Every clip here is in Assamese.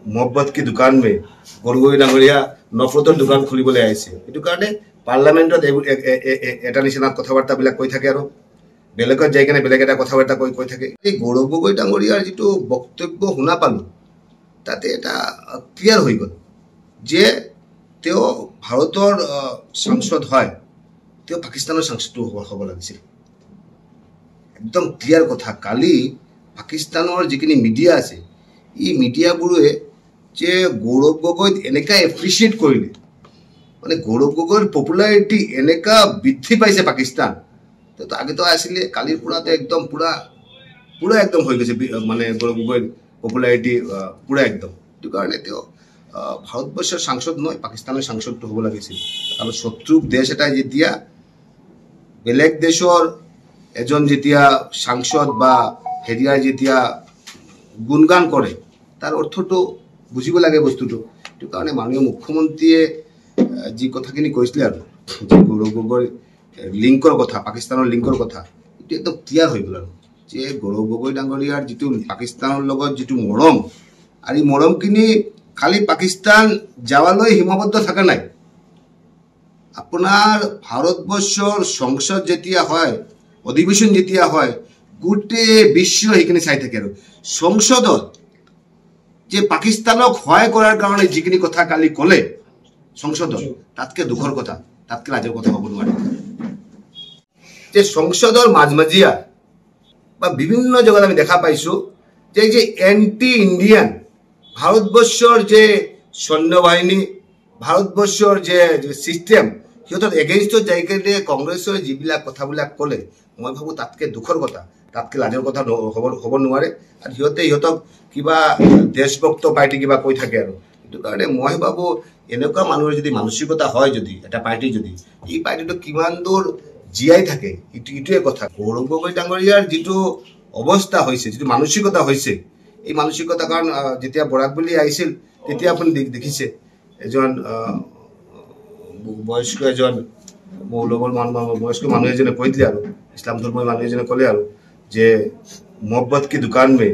मोहब्बत की दुकान में गरगोई डांगरिया नफरतर दुकान खुलिबले आइছে এটু কারণে পার্লামেন্টত এটা নিচিনা কথাবার্তাবিলাক কৈ থাকে আৰু বেলেগত যাই কেনে বেলেগ এটা কথাবাৰ্তা কৈ থাকে এই গৌৰৱ গগৈ ডাঙৰীয়াৰ যেটো বক্তব্য শুনা পালো তাতে এটা ক্লিয়াৰ হৈ গল যে তেও ভাৰতৰ সাংসদ হয় তেও পাকিস্তানৰ সাংসদ হ'ব লাগিছিল একদম ক্লিয়াৰ কথা কালি পাকিস্তানৰ যিখিনি মিডিয়া আছে এই মিডিয়াবোৰে যে গৌৰৱ গগৈক এনেকা এপ্ৰিচিয়েট কৰিলে মানে গৌৰৱ গগৈৰ পপুলাৰিটি এনেকা বৃদ্ধি পাইছে পাকিস্তান তো আগে তো আসলে কালিৰ পুৰাতে একদম পুৰা একদম হৈ গৈছে মানে গৌৰৱ গগৈৰ পপুলাৰিটি পুৰা একদম এই কাৰণে তেও ভাৰতবৰ্ষৰ সাংসদ নহয় পাকিস্তানৰ সাংসদটো হ'ব লাগিছিল কাৰণ শত্ৰু দেশ এটা যেতিয়া বেলেগ দেশৰ এজন যেতিয়া সাংসদ বা হেৰিয়াৰ যেতিয়া গুণগান কৰে তাৰ অৰ্থটো বুজিব লাগে বস্তুটো এই কাৰণে মাননীয় মুখ্যমন্ত্ৰীয়ে যি কথাখিনি কৈছিল আৰু যে গৌৰৱ গগৈ লিংকৰ কথা পাকিস্তানৰ লিংকৰ কথা এটো একদম ক্লিয়াৰ হৈ গল আৰু যে গৌৰৱ গগৈ ডাঙৰীয়াৰ যেটো পাকিস্তানৰ লগত যেটো মৰম আৰু মৰমখিনি খালি পাকিস্তান যাৱালৈ হিমাবদ্ধ থকা নাই আপোনাৰ ভাৰতবৰ্ষৰ সংসদ যেতিয়া হয় অধিবেশন যেতিয়া হয় গুটে বিশ্ব এইখিনি চাই থাকে আৰু সংসদত যে পাকিস্তানক সহায় কৰাৰ কাৰণে যিখিনি কথা কালি কলে সংসদত তাতকে দুখৰ কথা তাতকে লাজৰ কথা হ'ব নোৱাৰে যে সংসদৰ মাজমজিয়া বা বিভিন্ন জায়গাত আমি দেখা পাইছো যে এন্টি ইন্ডিয়ান ভাৰতবৰ্ষৰ যে সৈন্যবাহিনী ভাৰতবৰ্ষৰ যে সিস্টেম হিয়তৰ এগেইনষ্টত যাইকে কংগ্ৰেছৰ যিবিলাক কথাবিলাক কলে মই ভাবো তাতকে দুখৰ কথা তাতকে লাজৰ কথা হ'ব নোৱাৰে আৰু হিয়তক কিবা দেশভক্ত পাৰ্টি কিবা কৈ থাকে আৰু এটো কাৰণে মই ভাবো এনেকুৱা মানুহৰ যদি মানসিকতা হয় যদি এটা পাৰ্টি যদি এই পাৰ্টিটো কিমান দূৰ জিয়াই থাকে ইটোৱে কথা গৌৰৱ গগৈ ডাঙৰীয়াৰ যেটো অৱস্থা হৈছে যেটো মানসিকতা হৈছে এই মানসিকতা কাৰণ যেতিয়া বৰাক বুলি আহিছিল তেতিয়া আপুনি দেখিছে এজন বয়স্ক এজন মৌলবৰ বয়স্ক মানুহ এজনে কৈ দিলে আৰু ইছলাম ধৰ্মৰ মানুহ এজনে ক'লে আৰু যে मोहब्बत की दुकान में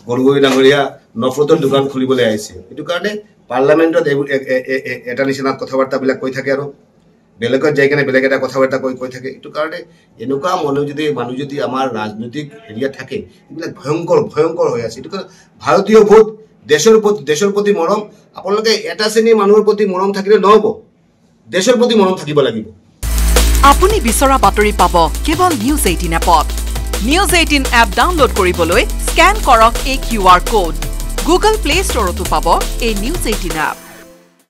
गरगोई डांगरिया नफरतर दुकान खुलिबले आइছে এটু কারণে পার্লামেন্টত এটা নিচিনা কথাবার্তাবিলাক কৈ থাকে আৰু বেলেগত যাই কেনে বেলেগ এটা কথাবাৰ্তা কৈ থাকে এটু কাৰণে এনেকুৱা মানুহ যদি আমাৰ ৰাজনৈতিক হেৰিয়া থাকে এইবিলাক ভয়ংকৰ হৈ আছে এটু ভাৰতীয় ভোট দেশৰ প্ৰতি মৰম আপোনালোকে এটা শ্ৰেণীৰ মানুহৰ প্ৰতি মৰম থাকিলে নহব দেশৰ প্ৰতি মৰম থাকিব লাগিব আপুনি বিচৰা বাতৰি পাব কেৱল নিউজ 18 এপত News 18 app download কৰিবলৈ স্ক্যান কৰক এই QR code Google Play Store তো পাব এই News 18 app